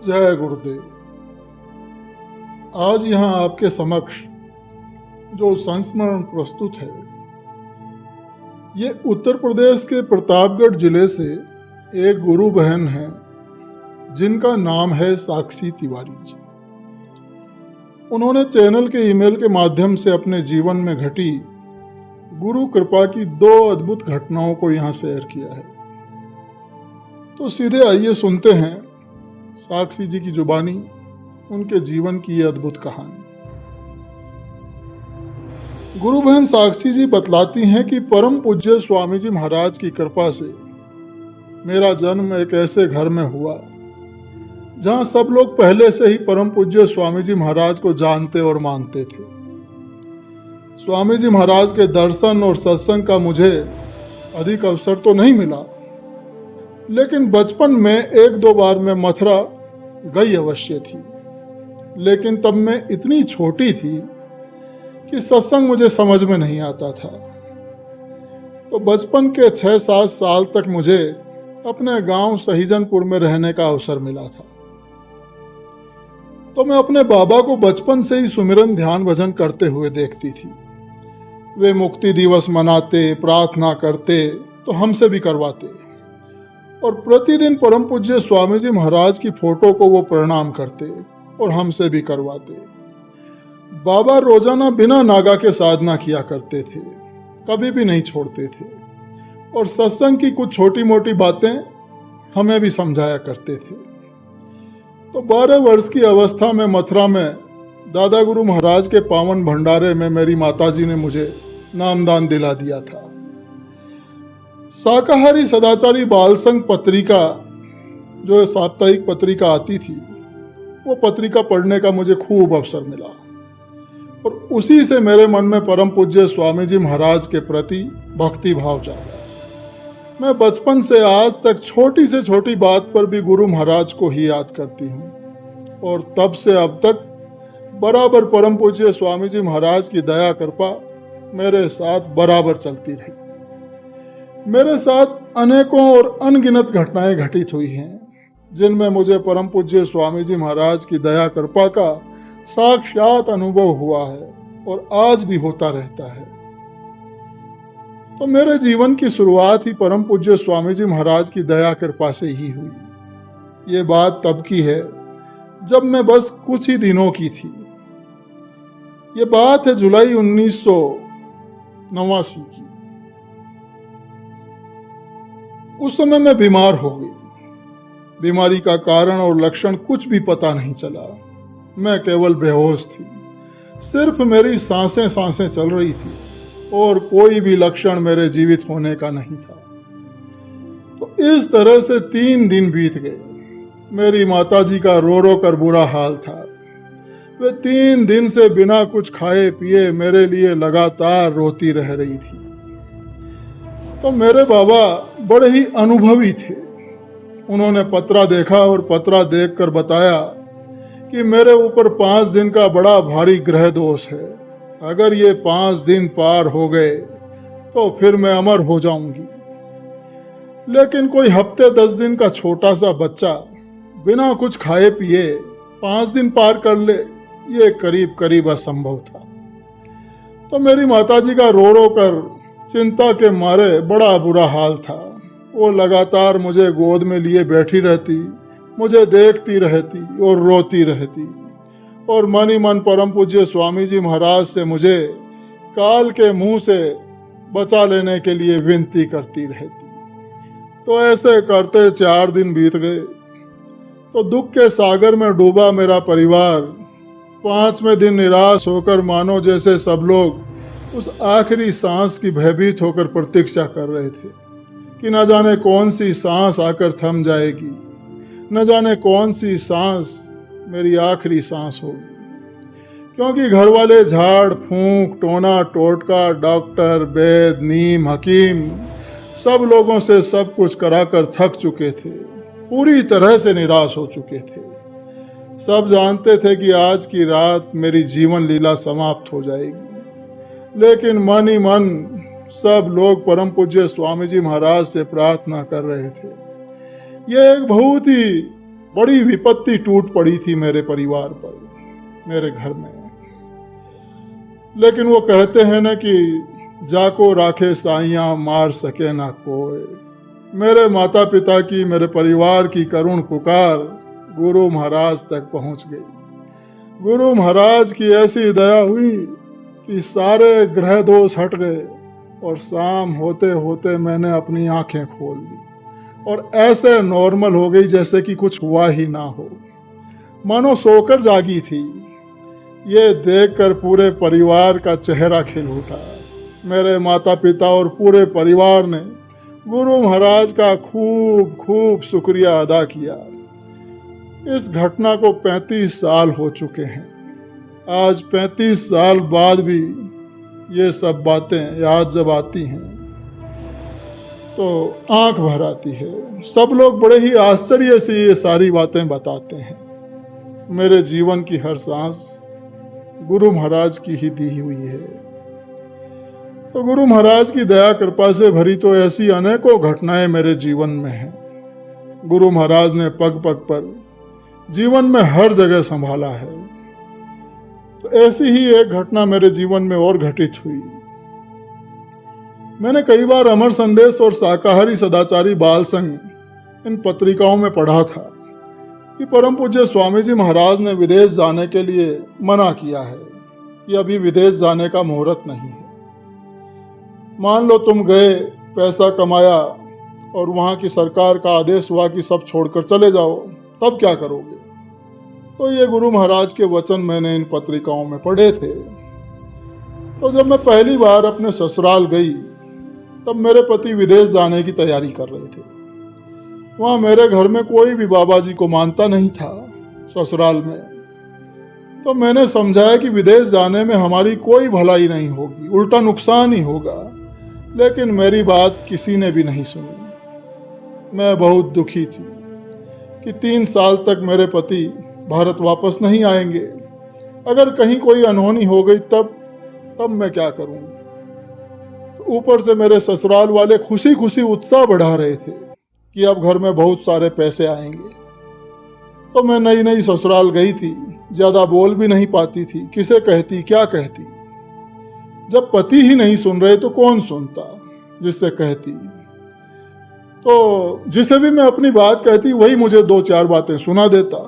जय गुरुदेव। आज यहाँ आपके समक्ष जो संस्मरण प्रस्तुत है, ये उत्तर प्रदेश के प्रतापगढ़ जिले से एक गुरु बहन है जिनका नाम है साक्षी तिवारी जी। उन्होंने चैनल के ईमेल के माध्यम से अपने जीवन में घटी गुरु कृपा की 2 अद्भुत घटनाओं को यहाँ शेयर किया है। तो सीधे आइए सुनते हैं साक्षी जी की जुबानी उनके जीवन की ये अद्भुत कहानी। गुरु बहन साक्षी जी बतलाती हैं कि परम पूज्य स्वामी जी महाराज की कृपा से मेरा जन्म एक ऐसे घर में हुआ जहां सब लोग पहले से ही परम पूज्य स्वामी जी महाराज को जानते और मानते थे। स्वामी जी महाराज के दर्शन और सत्संग का मुझे अधिक अवसर तो नहीं मिला, लेकिन बचपन में 1-2 बार मैं मथुरा गई अवश्य थी। लेकिन तब मैं इतनी छोटी थी कि सत्संग मुझे समझ में नहीं आता था। तो बचपन के 6-7 साल तक मुझे अपने गांव सहीजनपुर में रहने का अवसर मिला था। तो मैं अपने बाबा को बचपन से ही सुमिरन ध्यान भजन करते हुए देखती थी। वे मुक्ति दिवस मनाते, प्रार्थना करते तो हमसे भी करवाते और प्रतिदिन परम पूज्य स्वामी जी महाराज की फोटो को वो प्रणाम करते और हमसे भी करवाते। बाबा रोजाना बिना नागा के साधना किया करते थे, कभी भी नहीं छोड़ते थे और सत्संग की कुछ छोटी मोटी बातें हमें भी समझाया करते थे। तो 12 वर्ष की अवस्था में मथुरा में दादा गुरु महाराज के पावन भंडारे में मेरी माताजी ने मुझे नामदान दिला दिया था। शाकाहारी सदाचारी बाल संघ पत्रिका, जो साप्ताहिक पत्रिका आती थी, वो पत्रिका पढ़ने का मुझे खूब अवसर मिला और उसी से मेरे मन में परम पूज्य स्वामी जी महाराज के प्रति भक्ति भाव जागा। मैं बचपन से आज तक छोटी से छोटी बात पर भी गुरु महाराज को ही याद करती हूँ और तब से अब तक बराबर परम पूज्य स्वामी जी महाराज की दया कृपा मेरे साथ बराबर चलती रही। मेरे साथ अनेकों और अनगिनत घटनाएं घटित हुई हैं जिनमें मुझे परम पूज्य स्वामी जी महाराज की दया कृपा का साक्षात अनुभव हुआ है और आज भी होता रहता है। तो मेरे जीवन की शुरुआत ही परम पूज्य स्वामी जी महाराज की दया कृपा से ही हुई। ये बात तब की है जब मैं बस कुछ ही दिनों की थी। ये बात है जुलाई 1989 की। उस समय मैं बीमार हो गई। बीमारी का कारण और लक्षण कुछ भी पता नहीं चला। मैं केवल बेहोश थी, सिर्फ मेरी सांसें चल रही थी और कोई भी लक्षण मेरे जीवित होने का नहीं था। तो इस तरह से 3 दिन बीत गए। मेरी माताजी का रो कर बुरा हाल था। वे 3 दिन से बिना कुछ खाए पिए मेरे लिए लगातार रोती रह रही थी। तो मेरे बाबा बड़े ही अनुभवी थे। उन्होंने पत्रा देखा और पत्रा देखकर बताया कि मेरे ऊपर 5 दिन का बड़ा भारी ग्रह दोष है। अगर ये 5 दिन पार हो गए तो फिर मैं अमर हो जाऊंगी। लेकिन कोई हफ्ते 10 दिन का छोटा सा बच्चा बिना कुछ खाए पिए 5 दिन पार कर ले, ये करीब करीब असंभव था। तो मेरी माताजी का रो कर चिंता के मारे बड़ा बुरा हाल था। वो लगातार मुझे गोद में लिए बैठी रहती, मुझे देखती रहती और रोती रहती और मन ही मन परम पूज्य स्वामी जी महाराज से मुझे काल के मुंह से बचा लेने के लिए विनती करती रहती। तो ऐसे करते 4 दिन बीत गए। तो दुख के सागर में डूबा मेरा परिवार 5वें दिन निराश होकर मानो जैसे सब लोग उस आखिरी सांस की भयभीत होकर प्रतीक्षा कर रहे थे कि न जाने कौन सी सांस आकर थम जाएगी, न जाने कौन सी सांस मेरी आखिरी सांस होगी। क्योंकि घर वाले झाड़ फूंक, टोना टोटका, डॉक्टर, वैद्य, नीम, हकीम सब लोगों से सब कुछ कराकर थक चुके थे, पूरी तरह से निराश हो चुके थे। सब जानते थे कि आज की रात मेरी जीवन लीला समाप्त हो जाएगी। लेकिन मन ही मन सब लोग परम पूज्य स्वामी जी महाराज से प्रार्थना कर रहे थे। यह एक बहुत ही बड़ी विपत्ति टूट पड़ी थी मेरे परिवार पर, मेरे घर में। लेकिन वो कहते हैं ना कि जाको राखे साइयां मार सके ना कोई। मेरे माता पिता की, मेरे परिवार की करुण पुकार गुरु महाराज तक पहुंच गई। गुरु महाराज की ऐसी दया हुई कि सारे ग्रह दोष हट गए और शाम होते होते मैंने अपनी आंखें खोल दी और ऐसे नॉर्मल हो गई जैसे कि कुछ हुआ ही ना हो, मानो सोकर जागी थी। ये देखकर पूरे परिवार का चेहरा खिल उठा। मेरे माता पिता और पूरे परिवार ने गुरु महाराज का खूब खूब शुक्रिया अदा किया। इस घटना को 35 साल हो चुके हैं। आज 35 साल बाद भी ये सब बातें याद जब आती हैं तो आंख भर आती है। सब लोग बड़े ही आश्चर्य से ये सारी बातें बताते हैं। मेरे जीवन की हर सांस गुरु महाराज की ही दी हुई है। तो गुरु महाराज की दया कृपा से भरी तो ऐसी अनेकों घटनाएं मेरे जीवन में हैं। गुरु महाराज ने पग पग पर जीवन में हर जगह संभाला है। तो ऐसी ही एक घटना मेरे जीवन में और घटित हुई। मैंने कई बार अमर संदेश और शाकाहारी सदाचारी बाल संघ इन पत्रिकाओं में पढ़ा था कि परम पूज्य स्वामी जी महाराज ने विदेश जाने के लिए मना किया है कि अभी विदेश जाने का मुहूर्त नहीं है। मान लो तुम गए, पैसा कमाया और वहाँ की सरकार का आदेश हुआ कि सब छोड़कर चले जाओ, तब क्या करोगे? तो ये गुरु महाराज के वचन मैंने इन पत्रिकाओं में पढ़े थे। तो जब मैं पहली बार अपने ससुराल गई तब मेरे पति विदेश जाने की तैयारी कर रहे थे। वहाँ मेरे घर में कोई भी बाबा जी को मानता नहीं था ससुराल में। तो मैंने समझाया कि विदेश जाने में हमारी कोई भलाई नहीं होगी, उल्टा नुकसान ही होगा। लेकिन मेरी बात किसी ने भी नहीं सुनी। मैं बहुत दुखी थी कि 3 साल तक मेरे पति भारत वापस नहीं आएंगे। अगर कहीं कोई अनहोनी हो गई तब मैं क्या करूँगी? ऊपर से मेरे ससुराल वाले खुशी खुशी उत्साह बढ़ा रहे थे कि अब घर में बहुत सारे पैसे आएंगे। तो मैं नई नई ससुराल गई थी, ज़्यादा बोल भी नहीं पाती थी। किसे कहती, क्या कहती? जब पति ही नहीं सुन रहे तो कौन सुनता जिससे कहती? तो जिसे भी मैं अपनी बात कहती वही मुझे 2-4 बातें सुना देता।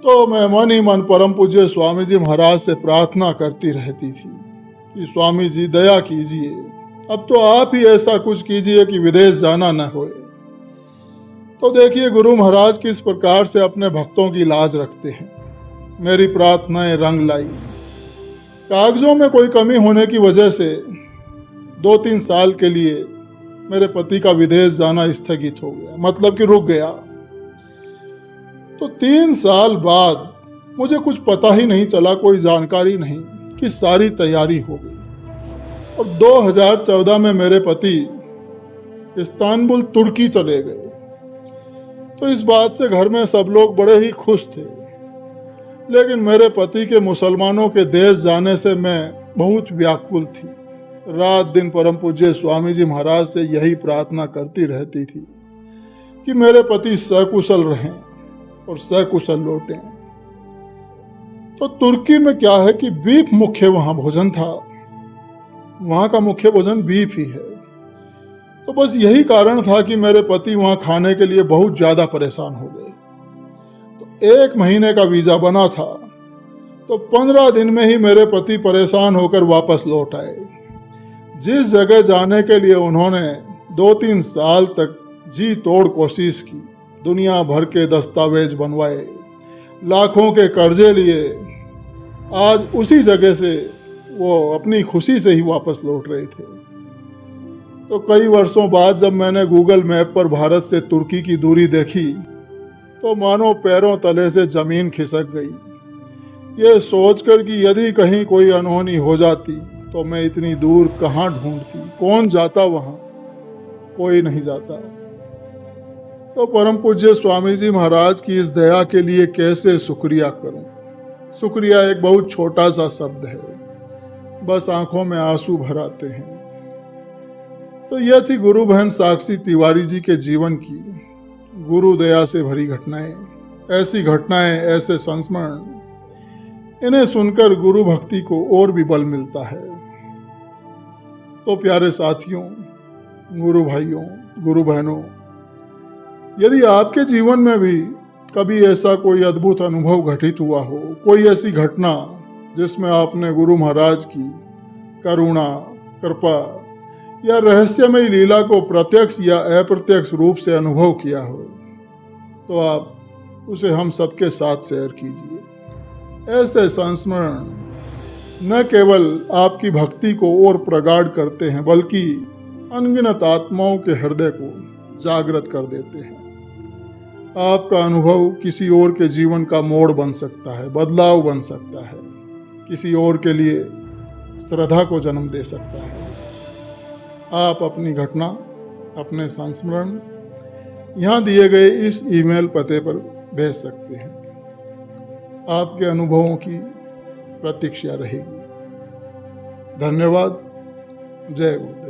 तो मैं मन ही मन परम पूज्य स्वामी जी महाराज से प्रार्थना करती रहती थी कि स्वामी जी दया कीजिए, अब तो आप ही ऐसा कुछ कीजिए कि विदेश जाना न होए। तो देखिए गुरु महाराज किस प्रकार से अपने भक्तों की लाज रखते हैं। मेरी प्रार्थनाएं रंग लाई। कागजों में कोई कमी होने की वजह से 2-3 साल के लिए मेरे पति का विदेश जाना स्थगित हो गया, मतलब कि रुक गया। तो 3 साल बाद मुझे कुछ पता ही नहीं चला, कोई जानकारी नहीं कि सारी तैयारी हो गई। और 2014 में मेरे पति इस्तांबुल तुर्की चले गए। तो इस बात से घर में सब लोग बड़े ही खुश थे। लेकिन मेरे पति के मुसलमानों के देश जाने से मैं बहुत व्याकुल थी। रात दिन परम पूज्य स्वामी जी महाराज से यही प्रार्थना करती रहती थी कि मेरे पति सकुशल रहें और सकुशल लौटें। तो तुर्की में क्या है कि बीफ मुख्य वहाँ भोजन था। वहाँ का मुख्य भोजन बीफ ही है। तो बस यही कारण था कि मेरे पति वहाँ खाने के लिए बहुत ज़्यादा परेशान हो गए। तो 1 महीने का वीज़ा बना था, तो 15 दिन में ही मेरे पति परेशान होकर वापस लौट आए। जिस जगह जाने के लिए उन्होंने 2-3 साल तक जी तोड़ कोशिश की, दुनिया भर के दस्तावेज बनवाए, लाखों के कर्जे लिए, आज उसी जगह से वो अपनी खुशी से ही वापस लौट रहे थे। तो कई वर्षों बाद जब मैंने गूगल मैप पर भारत से तुर्की की दूरी देखी तो मानो पैरों तले से ज़मीन खिसक गई। ये सोचकर कि यदि कहीं कोई अनहोनी हो जाती तो मैं इतनी दूर कहाँ ढूंढती, कौन जाता वहाँ? कोई नहीं जाता। तो परम पूज्य स्वामी जी महाराज की इस दया के लिए कैसे शुक्रिया करूं? शुक्रिया एक बहुत छोटा सा शब्द है, बस आंखों में आंसू भर आते हैं। तो यह थी गुरु बहन साक्षी तिवारी जी के जीवन की गुरु दया से भरी घटनाएं, ऐसी घटनाएं, ऐसे संस्मरण, इन्हें सुनकर गुरु भक्ति को और भी बल मिलता है। तो प्यारे साथियों, गुरु भाइयों, गुरु बहनों, यदि आपके जीवन में भी कभी ऐसा कोई अद्भुत अनुभव घटित हुआ हो, कोई ऐसी घटना जिसमें आपने गुरु महाराज की करुणा, कृपा या रहस्यमयी लीला को प्रत्यक्ष या अप्रत्यक्ष रूप से अनुभव किया हो, तो आप उसे हम सबके साथ शेयर कीजिए। ऐसे संस्मरण न केवल आपकी भक्ति को और प्रगाढ़ करते हैं, बल्कि अनगिनत आत्माओं के हृदय को जागृत कर देते हैं। आपका अनुभव किसी और के जीवन का मोड़ बन सकता है, बदलाव बन सकता है, किसी और के लिए श्रद्धा को जन्म दे सकता है। आप अपनी घटना, अपने संस्मरण यहाँ दिए गए इस ईमेल पते पर भेज सकते हैं। आपके अनुभवों की प्रतीक्षा रहेगी। धन्यवाद। जय गुरुदेव।